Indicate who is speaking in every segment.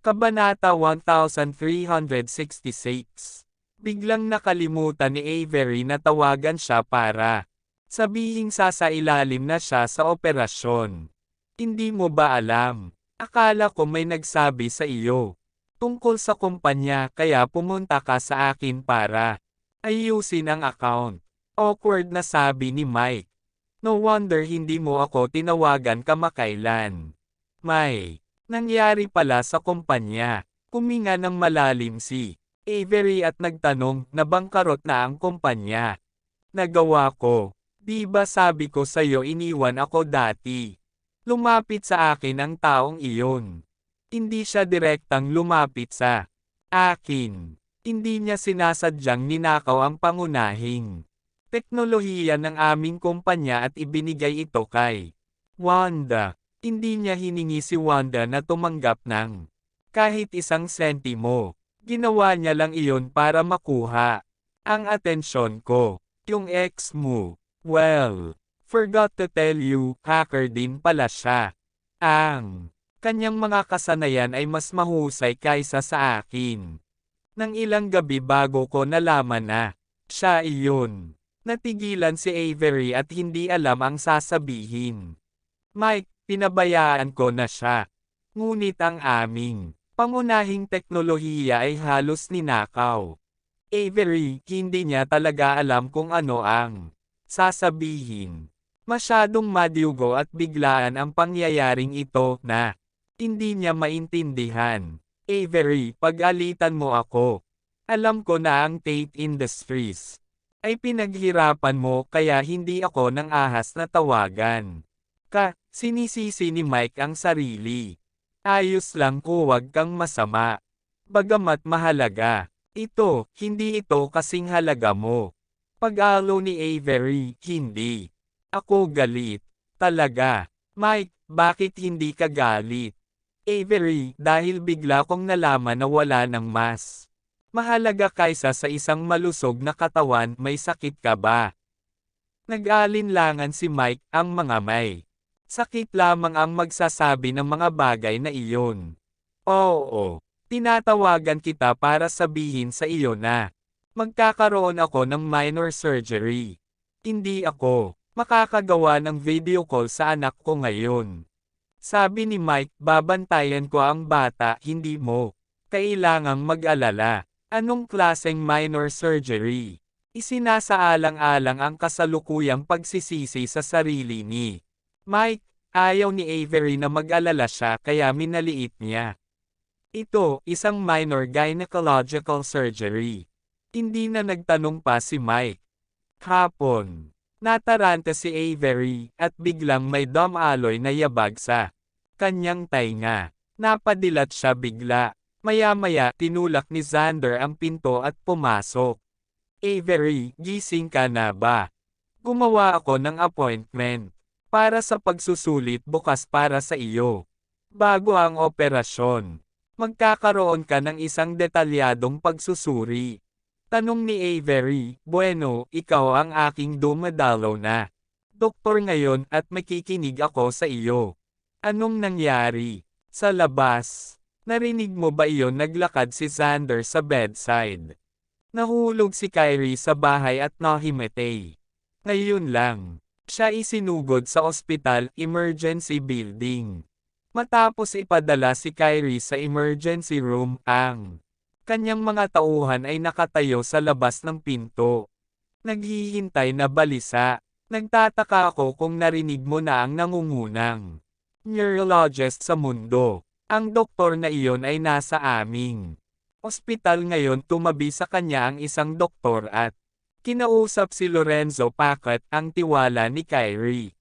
Speaker 1: Kabanata 1366. Biglang nakalimutan ni Avery na tawagan siya para sabihing sasailalim na siya sa operasyon. Hindi mo ba alam? Akala ko may nagsabi sa iyo tungkol sa kumpanya kaya pumunta ka sa akin para ayusin ang account. Awkward na sabi ni Mike. No wonder hindi mo ako tinawagan kamakailan. May nangyari pala sa kumpanya. Huminga ng malalim si Avery at nagtanong na bangkarot na ang kumpanya. Nagawa ko. Di ba sabi ko sa'yo iniwan ako dati? Lumapit sa akin ang taong iyon. Hindi siya direktang lumapit sa akin. Hindi niya sinasadyang ninakaw ang pangunahing teknolohiya ng aming kumpanya at ibinigay ito kay Wanda. Hindi niya hiningi si Wanda na tumanggap ng kahit isang sentimo. Ginawa niya lang iyon para makuha ang atensyon ko. Yung ex mo. Well, forgot to tell you, hacker din pala siya. Ang kanyang mga kasanayan ay mas mahusay kaysa sa akin. Nang ilang gabi bago ko nalaman na siya iyon. Natigilan si Avery at hindi alam ang sasabihin. Mike, pinabayaan ko na siya. Ngunit ang aming pangunahing teknolohiya ay halos ninakaw. Avery, hindi niya talaga alam kung ano ang sasabihin. Masyadong madyugo at biglaan ang pangyayaring ito na hindi niya maintindihan. Avery, pag-alitan mo ako. Alam ko na ang Tate Industries ay pinaghirapan mo kaya hindi ako nang ahas na tawagan. Sinisisi ni Mike ang sarili. Ayos lang ko, wag kang masama. Bagamat mahalaga. Hindi ito kasing halaga mo. Pag-alo ni Avery, hindi. Ako galit. Talaga. Mike, bakit hindi ka galit? Avery, dahil bigla kong nalaman na wala ng mas mahalaga kaysa sa isang malusog na katawan, may sakit ka ba? Nag-alinlangan si Mike, ang mga may sakit lamang ang magsasabi ng mga bagay na iyon. Oo, tinatawagan kita para sabihin sa iyo na magkakaroon ako ng minor surgery. Hindi ako makakagawa ng video call sa anak ko ngayon. Sabi ni Mike, babantayan ko ang bata, hindi mo kailangang mag-alala. Anong klaseng minor surgery? Isinasaalang-alang ang kasalukuyang pagsisisi sa sarili ni Mike. Ayaw ni Avery na mag-alala siya kaya minaliit niya. Ito, isang minor gynecological surgery. Hindi na nagtanong pa si Mike. Hapon, nataranta si Avery at biglang may dumaloy na yabag sa kanyang tainga. Napadilat siya bigla. Maya-maya tinulak ni Xander ang pinto at pumasok. Avery, gising ka na ba? Gumawa ako ng appointment para sa pagsusulit bukas para sa iyo. Bago ang operasyon, magkakaroon ka ng isang detalyadong pagsusuri. Tanong ni Avery, bueno, ikaw ang aking dumadalaw na doktor ngayon at makikinig ako sa iyo. Anong nangyari? Sa labas, narinig mo ba iyon? Naglakad si Xander sa bedside. Nahulog si Kyrie sa bahay at nahimatay. Ngayon lang siya isinugod sa ospital emergency building. Matapos ipadala si Kyrie sa emergency room, ang kanyang mga tauhan ay nakatayo sa labas ng pinto. Naghihintay na balisa. Nagtataka ako kung narinig mo na ang nangungunang neurologist sa mundo. Ang doktor na iyon ay nasa aming ospital ngayon. Tumabi sa kanya ang isang doktor at kinausap si Lorenzo Packet, ang tiwala ni Kyrie.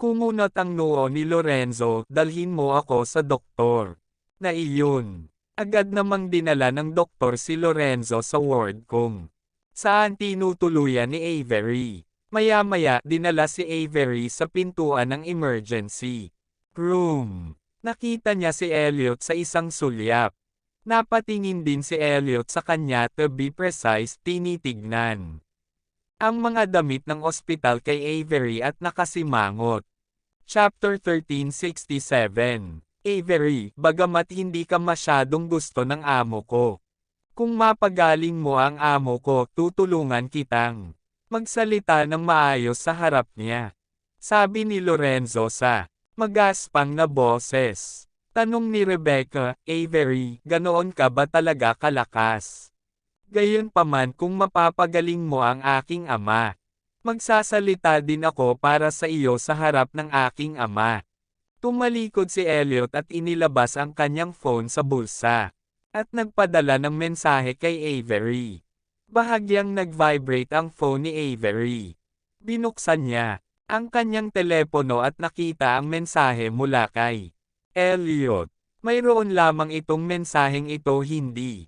Speaker 1: Kumunot ang noo ni Lorenzo, dalhin mo ako sa doktor. Na iyon. Agad namang dinala ng doktor si Lorenzo sa ward kung saan tinutuluyan ni Avery. Maya-maya dinala si Avery sa pintuan ng emergency room. Nakita niya si Elliot sa isang sulyap. Napatingin din si Elliot sa kanya, to be precise, tinitignan ang mga damit ng ospital kay Avery at nakasimangot. Chapter 1367. Avery, bagamat hindi ka masyadong gusto ng amo ko. Kung mapagaling mo ang amo ko, tutulungan kitang magsalita ng maayos sa harap niya. Sabi ni Lorenzo sa magaspang na boses. Tanong ni Rebecca, Avery, ganoon ka ba talaga kalakas? Gayunpaman kung mapapagaling mo ang aking ama, magsasalita din ako para sa iyo sa harap ng aking ama. Tumalikod si Elliot at inilabas ang kanyang phone sa bulsa. At nagpadala ng mensahe kay Avery. Bahagyang nag-vibrate ang phone ni Avery. Binuksan niya ang kanyang telepono at nakita ang mensahe mula kay Elliot. Mayroon lamang itong mensaheng ito hindi.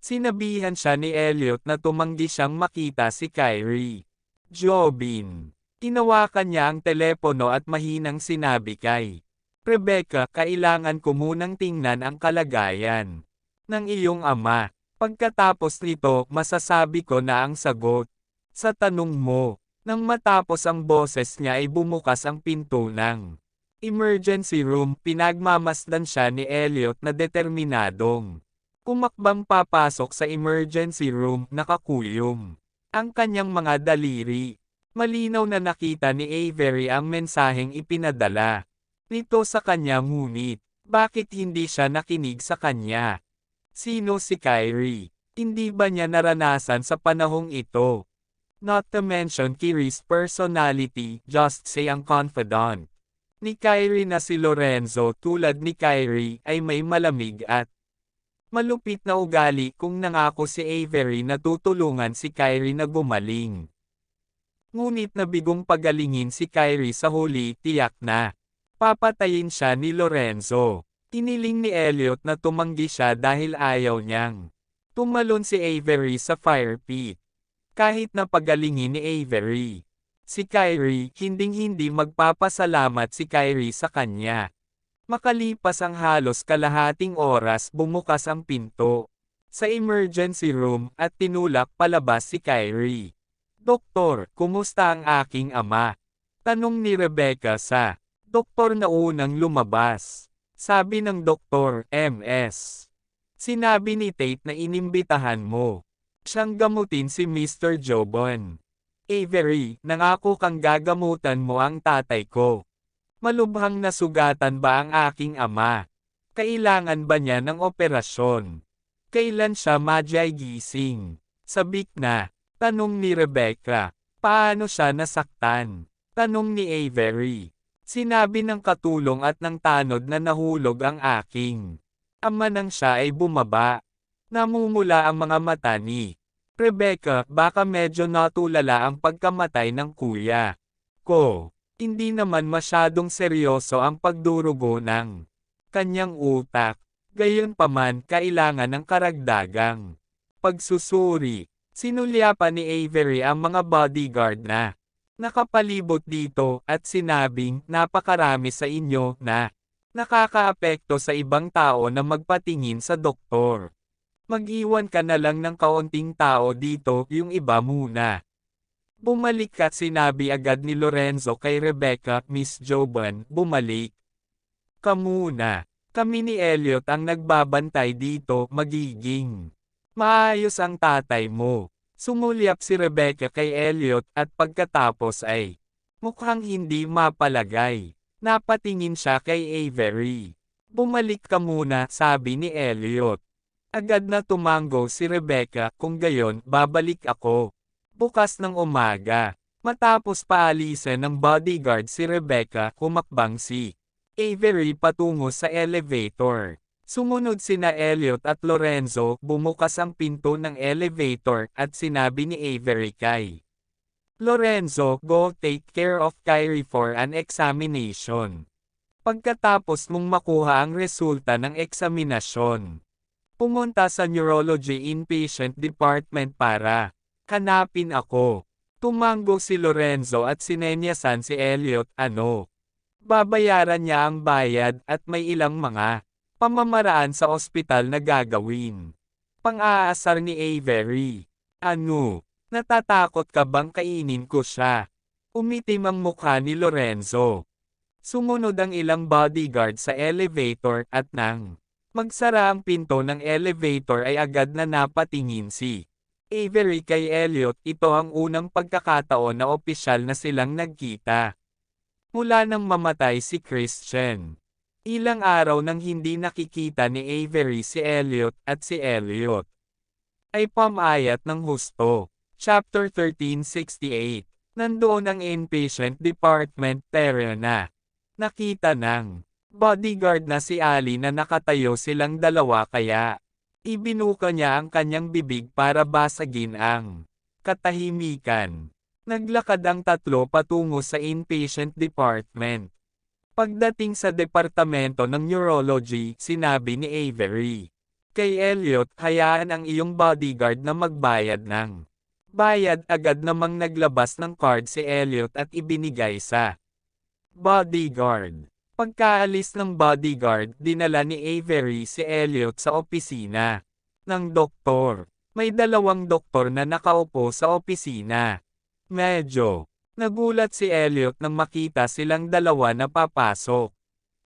Speaker 1: Sinabihan siya ni Elliot na tumanggi siyang makita si Kyrie. Jobin. Tinawakan niya ang telepono at mahinang sinabi kay Rebecca, kailangan ko munang tingnan ang kalagayan ng iyong ama. Pagkatapos nito, masasabi ko na ang sagot sa tanong mo. Nang matapos ang boses niya ay bumukas ang pinto ng emergency room. Pinagmamasdan siya ni Elliot na determinadong kumakbang papasok sa emergency room. Nakakuyom ang kanyang mga daliri. Malinaw na nakita ni Avery ang mensaheng ipinadala nito sa kanya, ngunit bakit hindi siya nakinig sa kanya? Sino si Kyrie? Hindi ba niya naranasan sa panahong ito? Not to mention Kyrie's personality, just say ang confidant ni Kyrie na si Lorenzo. Tulad ni Kyrie ay may malamig at malupit na ugali. Kung nangako si Avery na tutulungan si Kyrie na gumaling, ngunit nabigong pagalingin si Kyrie sa huli, tiyak na papatayin siya ni Lorenzo. Iniling ni Elliot na tumanggi siya dahil ayaw niyang tumalon si Avery sa fire pit. Kahit na pagalingin ni Avery si Kyrie, hinding-hindi magpapasalamat si Kyrie sa kanya. Makalipas ang halos kalahating oras, bumukas ang pinto sa emergency room at tinulak palabas si Kyrie. Doktor, kumusta ang aking ama? Tanong ni Rebecca sa doktor na unang lumabas. Sabi ng doktor, MS. Sinabi ni Tate na inimbitahan mo siyang gamutin si Mr. Jobon. Avery, nangako kang gagamutan mo ang tatay ko. Malubhang nasugatan ba ang aking ama? Kailangan ba niya ng operasyon? Kailan siya magigising? Sabik na. Tanong ni Rebecca. Paano siya nasaktan? Tanong ni Avery. Sinabi ng katulong at ng tanod na nahulog ang aking ama nang siya ay bumaba. Namumula ang mga mata ni Rebecca. Baka medyo natulala ang pagkamatay ng kuya ko. Hindi naman masyadong seryoso ang pagdurugo ng kanyang utak. Gayunpaman, kailangan ng karagdagang pagsusuri. Sinulyapan ni Avery ang mga bodyguard na nakapalibot dito at sinabing, napakarami sa inyo na nakakaapekto sa ibang tao na magpatingin sa doktor. Mag-iwan ka na lang ng kaunting tao dito, yung iba muna. Bumalik at sinabi agad ni Lorenzo kay Rebecca, Miss Jobon, bumalik ka muna. Kami ni Elliot ang nagbabantay dito, magiging maayos ang tatay mo. Sumulyap si Rebecca kay Elliot at pagkatapos ay mukhang hindi mapalagay. Napatingin siya kay Avery. Bumalik ka muna, sabi ni Elliot. Agad na tumango si Rebecca, kung gayon, babalik ako. Bukas ng umaga. Matapos paalisan ng bodyguard si Rebecca, humakbang si Avery patungo sa elevator. Sumunod sina Elliot at Lorenzo, bumukas ang pinto ng elevator at sinabi ni Avery kay Lorenzo, go take care of Kyrie for an examination. Pagkatapos mong makuha ang resulta ng eksaminasyon, pumunta sa neurology inpatient department para hanapin ako. Tumango si Lorenzo at sinenyasan si Elliot, babayaran niya ang bayad at may ilang mga pamamaraan sa ospital na gagawin. Pang-aasar ni Avery. Natatakot ka bang kainin ko siya? Umitim ang mukha ni Lorenzo. Sumunod ang ilang bodyguard sa elevator at nang magsara ang pinto ng elevator ay agad na napatingin si Avery kay Elliot. Ito ang unang pagkakataon na opisyal na silang nagkita. Mula nang mamatay si Christian. Ilang araw nang hindi nakikita ni Avery si Elliot at si Elliot ay pamayat ng husto. Chapter 1368. Nandoon ang inpatient department pero na nakita ng bodyguard na si Ali na nakatayo silang dalawa kaya ibinuka niya ang kanyang bibig para basagin ang katahimikan. Naglakad ang tatlo patungo sa inpatient department. Pagdating sa departamento ng neurology, sinabi ni Avery kay Elliot, hayaan ang iyong bodyguard na magbayad ng bayad. Agad namang naglabas ng card si Elliot at ibinigay sa bodyguard. Pagkaalis ng bodyguard, dinala ni Avery si Elliot sa opisina ng doktor. May dalawang doktor na nakaupo sa opisina. Medyo nagulat si Elliot nang makita silang dalawa na papasok.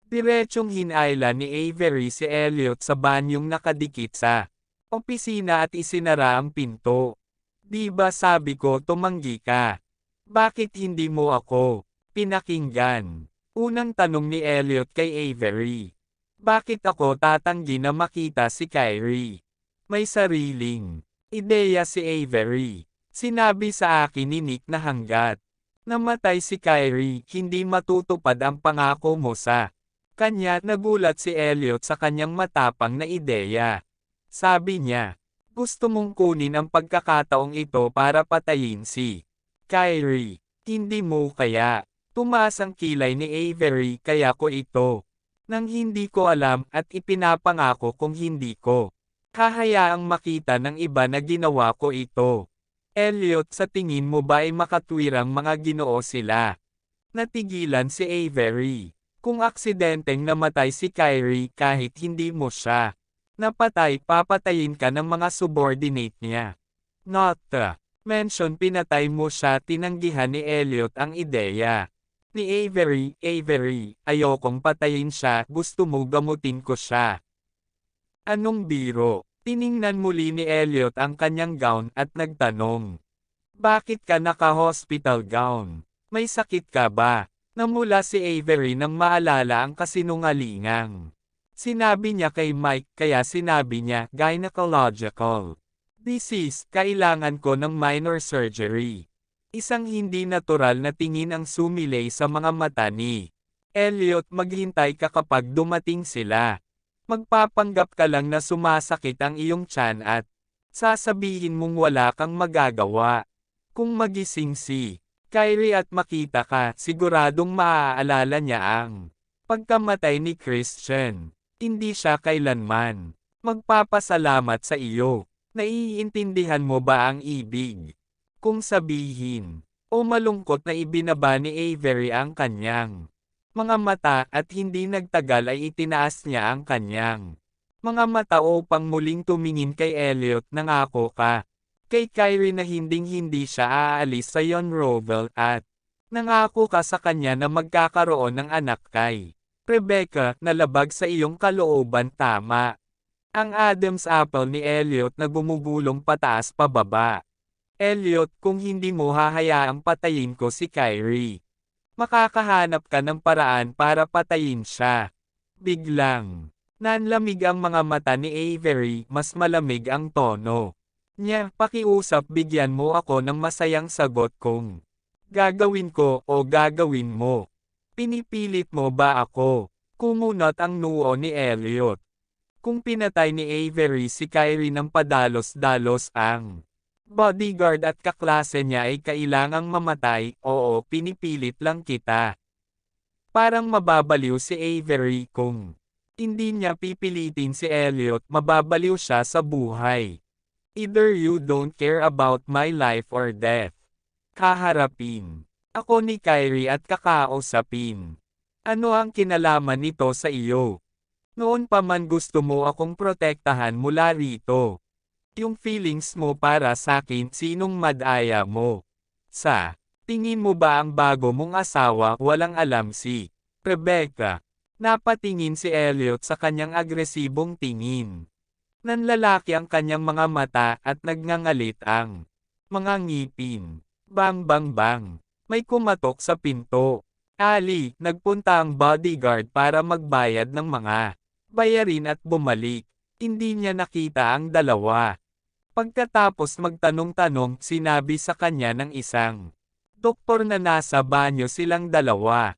Speaker 1: Diretsong hinayla ni Avery si Elliot sa banyong nakadikit sa opisina at isinara ang pinto. Di ba sabi ko tumanggi ka? Bakit hindi mo ako pinakinggan? Unang tanong ni Elliot kay Avery. Bakit ako tatanggi na makita si Kyrie? May sariling ideya si Avery. Sinabi sa akin ni Nick na hanggat namatay si Kyrie, hindi matutupad ang pangako mo sa kanya. Nagulat si Elliot sa kanyang matapang na ideya. Sabi niya, gusto mong kunin ang pagkakataong ito para patayin si Kyrie. Hindi mo kaya? Tumaas ang kilay ni Avery. Kaya ko ito. Nang hindi ko alam at ipinapangako kung hindi ko hahayaang makita ng iba na ginawa ko ito. Elliot, sa tingin mo ba ay makatwirang mga ginoo sila? Natigilan si Avery. Kung aksidenteng namatay si Kyrie kahit hindi mo siya napatay, papatayin ka ng mga subordinate niya. Not mention pinatay mo siya. Tinanggihan ni Elliot ang ideya ni Avery. Avery, ayokong patayin siya, gusto mo gamutin ko siya. Anong biro? Tiningnan muli ni Elliot ang kanyang gown at nagtanong. Bakit ka naka-hospital gown? May sakit ka ba? Namula si Avery nang maalala ang kasinungalingang sinabi niya kay Mike, kaya sinabi niya, gynecological disease, kailangan ko ng minor surgery. Isang hindi natural na tingin ang sumilay sa mga mata ni Elliot. Maghintay ka kapag dumating sila. Magpapanggap ka lang na sumasakit ang iyong tiyan at sasabihin mong wala kang magagawa. Kung magising si Kyrie at makita ka, siguradong maaalala niya ang pagkamatay ni Christian. Hindi siya kailanman magpapasalamat sa iyo. Naiintindihan mo ba ang ibig kung sabihin o malungkot na ibinaba ni Avery ang kanyang mga mata at hindi nagtagal ay itinaas niya ang kanyang mga mata upang muling tumingin kay Elliot. Nangako ka kay Kyrie na hinding-hindi siya aalis sa Roval at nangako ka sa kanya na magkakaroon ng anak kay Rebecca. Nalabag sa iyong kalooban, tama. Ang Adam's apple ni Elliot na bumubulong pataas pababa. Elliot, kung hindi mo hahayaang patayin ko si Kyrie, makakahanap ka ng paraan para patayin siya. Biglang nanlamig ang mga mata ni Avery. Mas malamig ang tono niya. Pakiusap, bigyan mo ako ng masayang sagot kung gagawin ko o gagawin mo. Pinipilit mo ba ako? Kumunot ang noo ni Elliot. Kung pinatay ni Avery si Kyrie ng padalos-dalos, ang bodyguard at kaklase niya ay kailangang mamatay. Oo, pinipilit lang kita. Parang mababaliw si Avery. Kung hindi niya pipilitin si Elliot, mababaliw siya sa buhay. Either you don't care about my life or death. Kaharapin ako ni Kyrie at kakausapin. Ano ang kinalaman nito sa iyo? Noon pa man gusto mo akong protektahan mula rito. Yung feelings mo para sakin, sinong madaya mo? Sa tingin mo ba ang bago mong asawa walang alam si Rebecca. Napatingin si Elliot sa kanyang agresibong tingin. Nanlalaki ang kanyang mga mata at nagngangalit ang mga ngipin. Bang bang bang. May kumatok sa pinto. Ali, nagpunta ang bodyguard para magbayad ng mga bayarin at bumalik. Hindi niya nakita ang dalawa. Pagkatapos magtanong-tanong, sinabi sa kanya ng isang doktor na nasa banyo silang dalawa.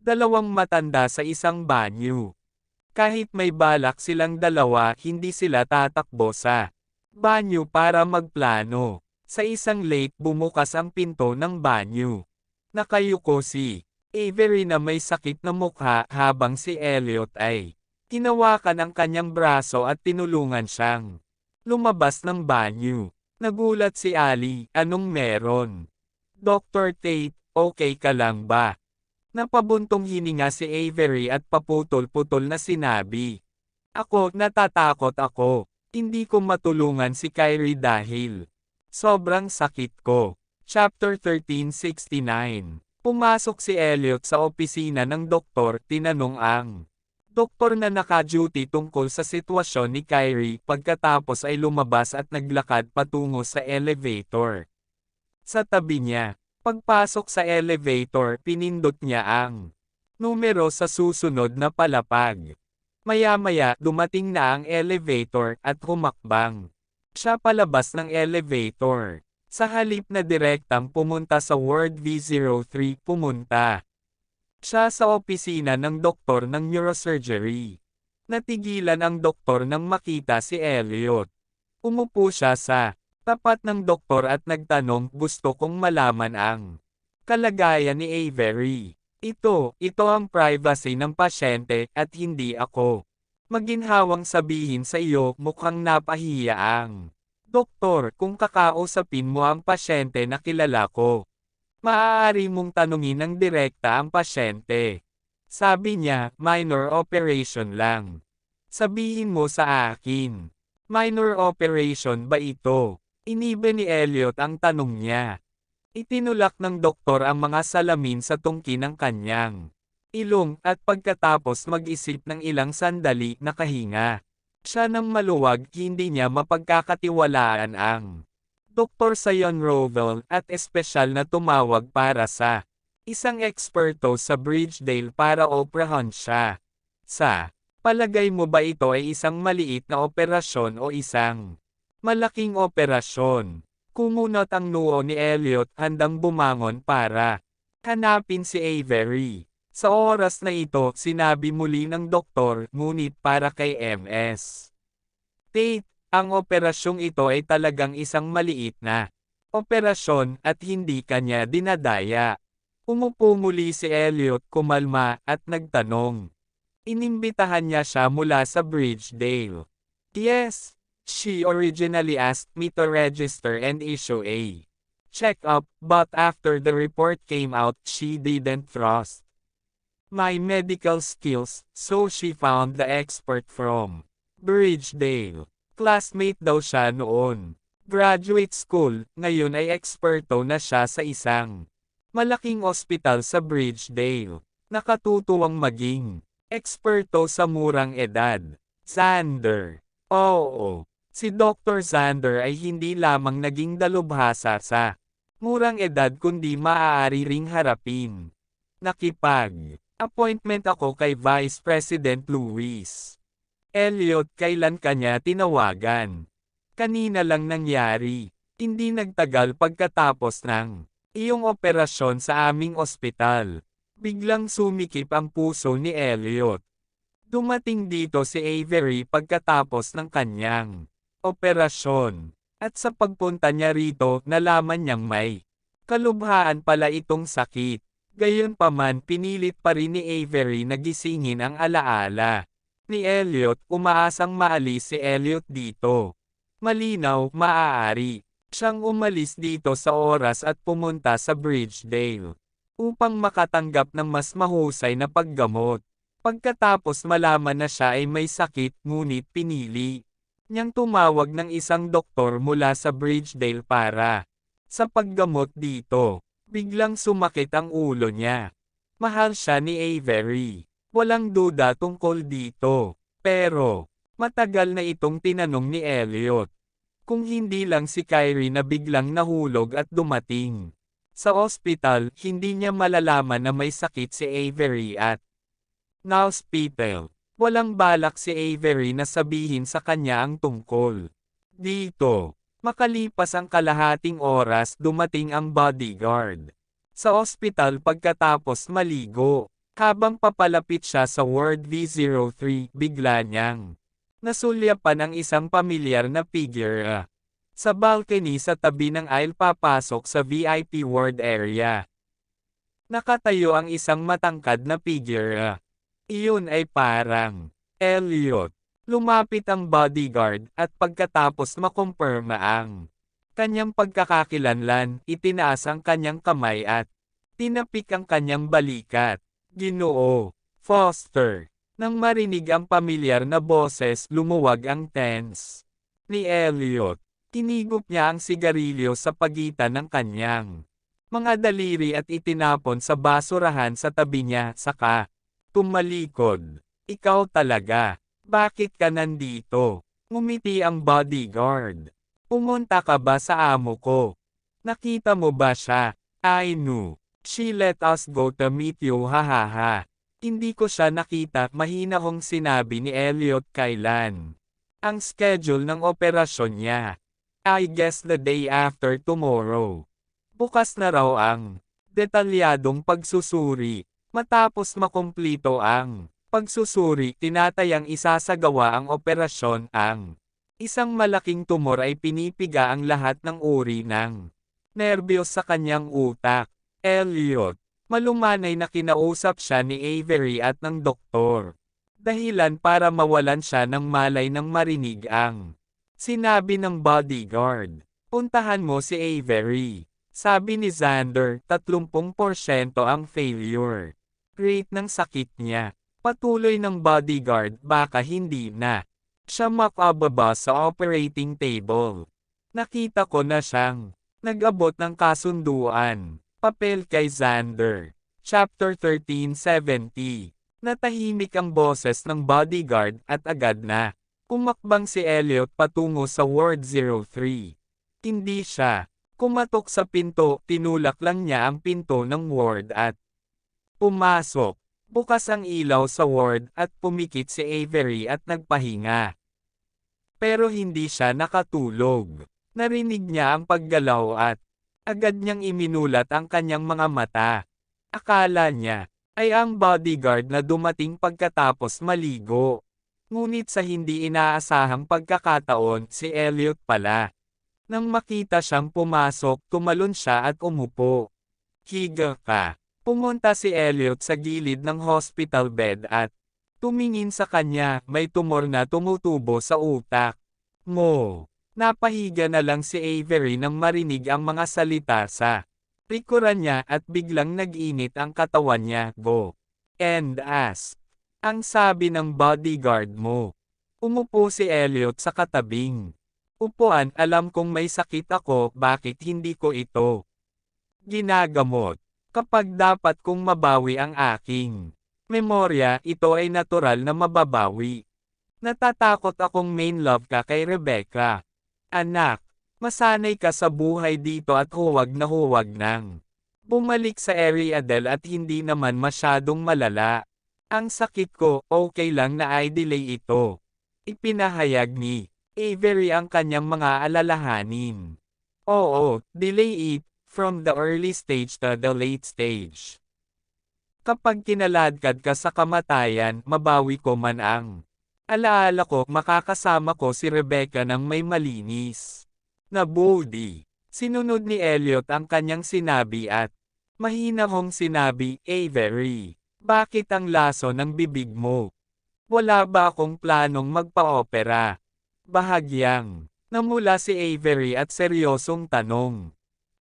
Speaker 1: Dalawang matanda sa isang banyo. Kahit may balak silang dalawa, hindi sila tatakbo sa banyo para magplano. Sa isang late, bumukas ang pinto ng banyo. Nakayuko si Avery na may sakit na mukha habang si Elliot ay hinawakan ang kanyang braso at tinulungan siyang lumabas ng banyo. Nagulat si Ali, anong meron? Dr. Tate, okay ka lang ba? Napabuntong hininga si Avery at paputol-putol na sinabi. Ako, natatakot ako. Hindi ko matulungan si Kyrie dahil sobrang sakit ko. Chapter 1369. Pumasok si Elliot sa opisina ng doktor, tinanong ang doktor na naka-duty tungkol sa sitwasyon ni Kyrie pagkatapos ay lumabas at naglakad patungo sa elevator. Sa tabi niya, pagpasok sa elevator, pinindot niya ang numero sa susunod na palapag. Maya-maya, dumating na ang elevator at humakbang siya palabas ng elevator. Sa halip na direktang pumunta sa Ward V03, pumunta siya sa opisina ng doktor ng neurosurgery. Natigilan ang doktor nang makita si Elliot. Umupo siya sa tapat ng doktor at nagtanong, gusto kong malaman ang kalagayan ni Avery. Ito ang privacy ng pasyente at hindi ako maginhawang sabihin sa iyo, mukhang napahiya ang doktor, kung kakausapin mo ang pasyente na kilala ko. Maaari mong tanungin ng direkta ang pasyente. Sabi niya, minor operation lang. Sabihin mo sa akin. Minor operation ba ito? Iniba ni Elliot ang tanong niya. Itinulak ng doktor ang mga salamin sa tungki ng kanyang ilong at pagkatapos mag-isip ng ilang sandali, nakahinga siya ng maluwag, hindi niya mapagkakatiwalaan ang Dr. Sion Rovell at espesyal na tumawag para sa isang eksperto sa Bridgedale para operahan siya. Sa palagay mo ba ito ay isang maliit na operasyon o isang malaking operasyon? Kumunot ang noo ni Elliot, handang bumangon para hanapin si Avery. Sa oras na ito, sinabi muli ng doktor, ngunit para kay Ms. Tate, ang operasyong ito ay talagang isang maliit na operasyon at hindi kanya dinadaya. Umupo muli si Elliot, kumalma at nagtanong. Inimbitahan niya siya mula sa Bridgedale. Yes, she originally asked me to register and issue a check-up, but after the report came out, she didn't trust my medical skills, so she found the expert from Bridgedale. Classmate daw siya noon. Graduate school, ngayon ay eksperto na siya sa isang malaking ospital sa Bridgedale. Nakatutuwang maging eksperto sa murang edad. Xander. Oo, si Dr. Xander ay hindi lamang naging dalubhasa sa murang edad kundi maaari ring harapin. Nakipag-appointment ako kay Vice President Louis Elliot, kailan kanya tinawagan? Kanina lang nangyari. Hindi nagtagal pagkatapos ng iyong operasyon sa aming ospital. Biglang sumikip ang puso ni Elliot. Dumating dito si Avery pagkatapos ng kanyang operasyon. At sa pagpunta niya rito, nalaman niyang may kalubhaan pala itong sakit. Gayunpaman, pinilit pa rin ni Avery na gisingin ang alaala ni Elliot, umaasang maalis si Elliot dito. Malinaw, maaari siyang umalis dito sa oras at pumunta sa Bridgedale upang makatanggap ng mas mahusay na paggamot. Pagkatapos malaman na siya ay may sakit, ngunit pinili niyang tumawag ng isang doktor mula sa Bridgedale para sa paggamot dito. Biglang sumakit ang ulo niya. Mahal siya ni Avery. Walang duda tungkol dito. Pero, matagal na itong tinanong ni Elliot. Kung hindi lang si Kyrie na biglang nahulog at dumating. Sa ospital, hindi niya malalaman na may sakit si Avery at na-hospital. Walang balak si Avery na sabihin sa kanya ang tungkol. Dito, makalipas ang kalahating oras dumating ang bodyguard. Sa ospital pagkatapos maligo. Habang papalapit siya sa Ward V03, bigla niyang nasulyapan ang isang pamilyar na figure. Sa balcony sa tabi ng aisle papasok sa VIP ward area. Nakatayo ang isang matangkad na figure. Iyon ay parang Elliot. Lumapit ang bodyguard at pagkatapos makumpirma ang kanyang pagkakakilanlan, itinaas ang kanyang kamay at tinapik ang kanyang balikat. Ginoo Foster. Nang marinig ang pamilyar na boses, lumuwag ang tense ni Elliot. Tinigop niya ang sigarilyo sa pagitan ng kanyang mga daliri at itinapon sa basurahan sa tabi niya, saka tumalikod. Ikaw talaga. Bakit ka nandito? Ngumiti ang bodyguard. Pumunta ka ba sa amo ko? Nakita mo ba siya? I knew. She let us go to meet you, hahaha. Hindi ko siya nakita, mahina hong sinabi ni Elliot kailan ang schedule ng operasyon niya. I guess the day after tomorrow. Bukas na raw ang detalyadong pagsusuri. Matapos makumplito ang pagsusuri, tinatayang isasagawa ang operasyon. Ang isang malaking tumor ay pinipiga ang lahat ng uri ng nerbiyos sa kanyang utak. Elliot, malumanay na kinausap siya ni Avery at ng doktor. Dahilan para mawalan siya ng malay nang marinig ang sinabi ng bodyguard. Puntahan mo si Avery. Sabi ni Xander, 30% ang failure rate ng sakit niya. Patuloy ng bodyguard, baka hindi na siya makababa sa operating table. Nakita ko na siyang nag-abot ng kasunduan. Papel kay Xander. Chapter 1370. Natahimik ang boses ng bodyguard at agad na kumakbang si Elliot patungo sa Ward 03. Hindi siya kumatok sa pinto, tinulak lang niya ang pinto ng ward at pumasok. Bukas ang ilaw sa ward at pumikit si Avery at nagpahinga. Pero hindi siya nakatulog. Narinig niya ang paggalaw at agad niyang iminulat ang kanyang mga mata. Akala niya ay ang bodyguard na dumating pagkatapos maligo. Ngunit sa hindi inaasahang pagkakataon, si Elliot pala. Nang makita siyang pumasok, tumalon siya at umupo. Higa ka. Pumunta si Elliot sa gilid ng hospital bed at tumingin sa kanya, may tumor na tumutubo sa utak mo. Napahiga na lang si Avery nang marinig ang mga salita sa likuran niya at biglang nag-init ang katawan niya. Go and ask. Ang sabi ng bodyguard mo. Umupo si Elliot sa katabing upuan. Alam kong may sakit ako, bakit hindi ko ito ginagamot? Kapag dapat kong mabawi ang aking memorya, ito ay natural na mababawi. Natatakot akong main love ka kay Rebecca. Anak, masanay ka sa buhay dito at huwag na huwag nang bumalik sa Ariadne at hindi naman masyadong malala. Ang sakit ko, okay lang na i-delay ito. Ipinahayag ni Avery ang kanyang mga alalahanin. Oo, delay it, from the early stage to the late stage. Kapag kinaladkad ka sa kamatayan, mabawi ko man ang alaala ko, makakasama ko si Rebecca ng may malinis na body. Sinunod ni Elliot ang kanyang sinabi at mahina hong sinabi, Avery, bakit ang laso ng bibig mo? Wala ba akong planong magpa-opera? Bahagyang namula si Avery at seryosong tanong.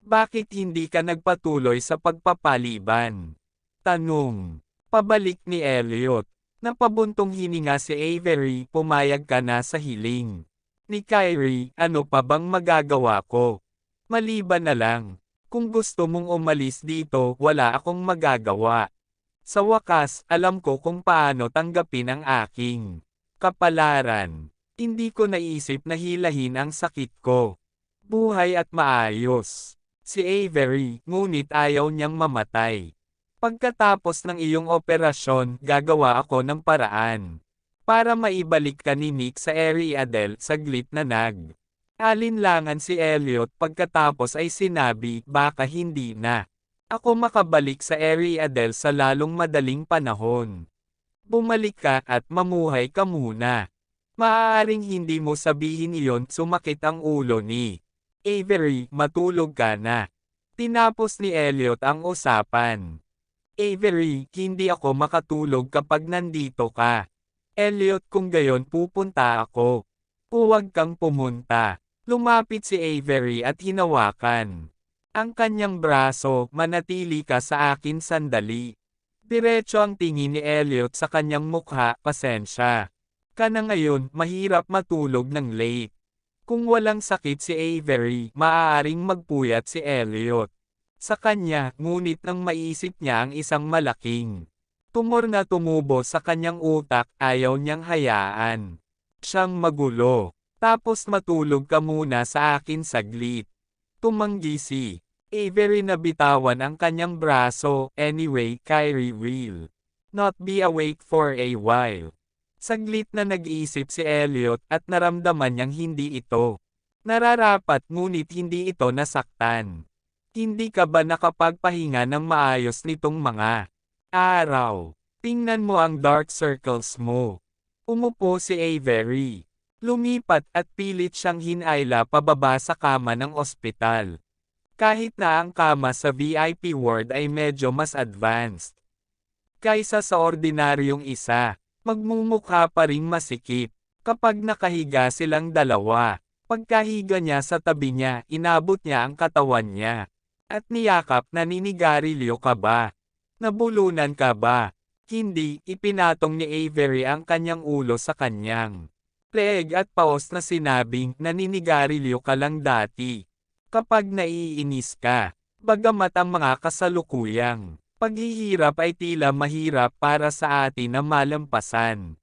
Speaker 1: Bakit hindi ka nagpatuloy sa pagpapaliban? Tanong. Pabalik ni Elliot. Napabuntong hininga si Avery, pumayag ka na sa hiling ni Kyrie, ano pa bang magagawa ko? Maliban na lang. Kung gusto mong umalis dito, wala akong magagawa. Sa wakas, alam ko kung paano tanggapin ang aking kapalaran. Hindi ko naisip na hilahin ang sakit ko. Buhay at maayos. Si Avery, ngunit ayaw niyang mamatay. Pagkatapos ng iyong operasyon, gagawa ako ng paraan. Para maibalik ka ni Nick sa Ariadne, saglit na alinlangan si Elliot pagkatapos ay sinabi, baka hindi na ako makabalik sa Ariadne sa lalong madaling panahon. Bumalik ka at mamuhay ka muna. Maaaring hindi mo sabihin iyon, sumakit ang ulo ni Avery, matulog ka na. Tinapos ni Elliot ang usapan. Avery, hindi ako makatulog kapag nandito ka. Elliot, kung gayon pupunta ako. Huwag kang pumunta. Lumapit si Avery at hinawakan ang kanyang braso, manatili ka sa akin sandali. Diretso ang tingin ni Elliot sa kanyang mukha, pasensya ka na ngayon, mahirap matulog ng late. Kung walang sakit si Avery, maaaring magpuyat si Elliot sa kanya, ngunit nang maisip niya ang isang malaking tumor na tumubo sa kanyang utak, ayaw niyang hayaan siyang magulo. Tapos matulog ka muna sa akin saglit. Tumanggi si Avery na bitawan ang kanyang braso. Anyway, Kyrie will not be awake for a while. Saglit na nag-iisip si Elliot at naramdaman niyang hindi ito nararapat, ngunit hindi ito nasaktan. Hindi ka ba nakapagpahinga ng maayos nitong mga araw? Tingnan mo ang dark circles mo. Umupo si Avery. Lumipat at pilit siyang hinayla pababa sa kama ng ospital. Kahit na ang kama sa VIP ward ay medyo mas advanced kaysa sa ordinaryong isa, magmumukha pa ring masikip. Kapag nakahiga silang dalawa, pagkahiga niya sa tabi niya, inabot niya ang katawan niya at niyakap. Naninigarilyo ka ba? Nabulunan ka ba? Hindi, ipinatong ni Avery ang kanyang ulo sa kanyang leeg at paos na sinabing, naninigarilyo ka lang dati kapag naiinis ka. Bagamat ang mga kasalukuyang paghihirap ay tila mahirap para sa atin na malampasan.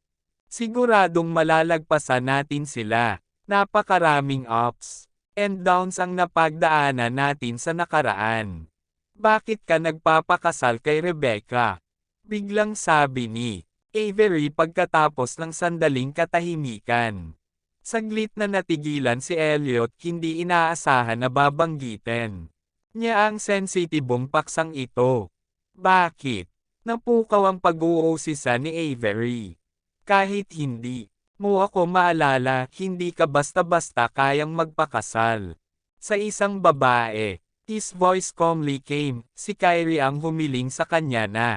Speaker 1: Siguradong malalagpasan natin sila. Napakaraming ups and downs ang napagdaanan natin sa nakaraan. Bakit ka nagpapakasal kay Rebecca? Biglang sabi ni Avery pagkatapos ng sandaling katahimikan. Saglit na natigilan si Elliot, hindi inaasahan na babanggitin niya ang sensitibong paksang ito. Bakit? Napukaw ang pag-uusisa ni Avery. Kahit hindi mo ako maalala, hindi ka basta-basta kayang magpakasal sa isang babae. His voice calmly came, si Kyrie ang humiling sa kanya na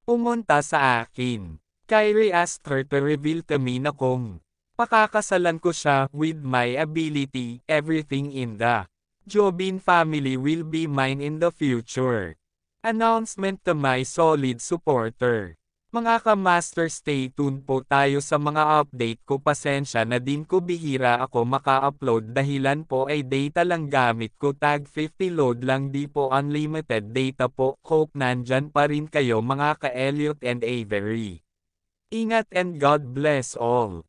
Speaker 1: pumunta sa akin. Kyrie asked her to reveal to me na kung pakakasalan ko siya, with my ability, everything in the Jobin family will be mine in the future. Announcement to my solid supporter. Mga ka-master, stay tuned po tayo sa mga update ko. Pasensya na din ko, bihira ako maka-upload dahilan po ay data lang gamit ko, tag 50 load lang, di po unlimited data po. Hope nandyan pa rin kayo mga ka-Elliot and Avery. Ingat and God bless all.